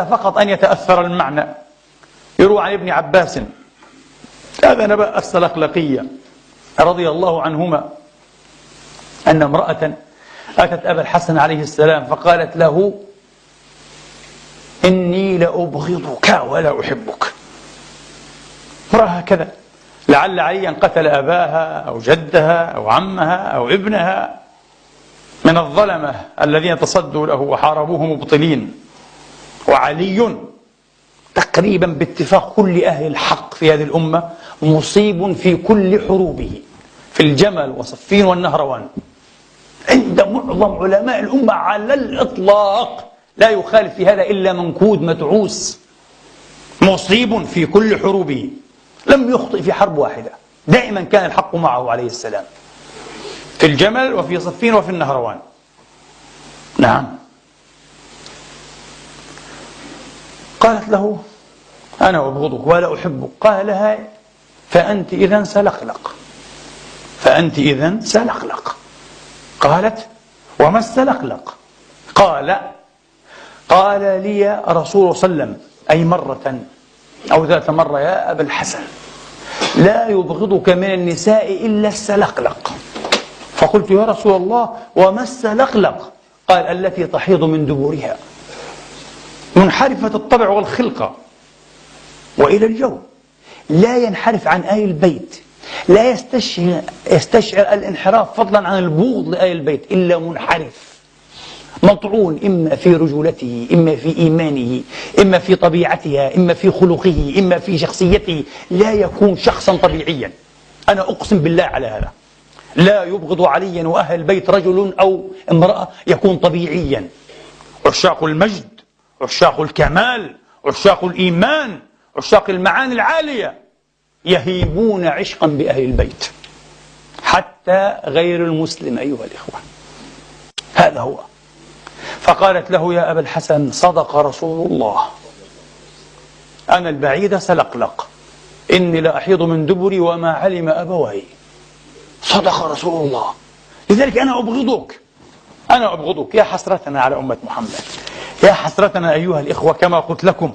فقط أن يتأثر المعنى. يروى عن ابن عباس هذا نبأ السلقلقية رضي الله عنهما أن امرأة أتت أبا الحسن عليه السلام فقالت له: إني لأبغضك ولا أحبك. امرأة هكذا، لعل عليا قتل أباها أو جدها أو عمها أو ابنها من الظلمة الذين تصدوا له وحاربوه مبطلين. وعلي تقريبا باتفاق كل أهل الحق في هذه الأمة مصيب في كل حروبه، في الجمل وصفين والنهروان، عند معظم علماء الأمة على الإطلاق لا يخالف في هذا إلا منكود متعوس، مصيب في كل حروبه، لم يخطئ في حرب واحدة، دائما كان الحق معه عليه السلام، في الجمل وفي صفين وفي النهروان. نعم. قالت له: أنا أبغضك ولا أحبك. قال لها: فأنت إذن سلقلق، فأنت إذن سلقلق. قالت: وما السلقلق؟ قال لي رسول الله صلى الله عليه وسلم أي مرة أو ذات مرة: يا أبا الحسن، لا يبغضك من النساء إلا السلقلق. فقلت: يا رسول الله وما السلقلق؟ قال: التي تحيض من دبورها، منحرفة الطبع والخلقة وإلى اليوم لا ينحرف عن آل البيت، لا يستشعر الانحراف فضلا عن البغض لآل البيت إلا منحرف مطعون، إما في رجولته، إما في إيمانه، إما في طبيعتها، إما في خلقه، إما في شخصيته، لا يكون شخصا طبيعيا. أنا أقسم بالله على هذا، لا يبغض عليا وأهل البيت رجل أو امرأة يكون طبيعيا. عشاق المجد، عشاق الكمال، عشاق الإيمان، عشاق المعاني العالية يهيبون عشقا بأهل البيت، حتى غير المسلم أيها الإخوة. هذا هو. فقالت له: يا أبا الحسن، صدق رسول الله، أنا البعيدة سلقلق، إني لأحيض من دبري وما علم أبواي. صدق رسول الله، لذلك أنا أبغضك، أنا أبغضك. يا حسرتنا على أمة محمد، يا حسرتنا أيها الإخوة، كما قلت لكم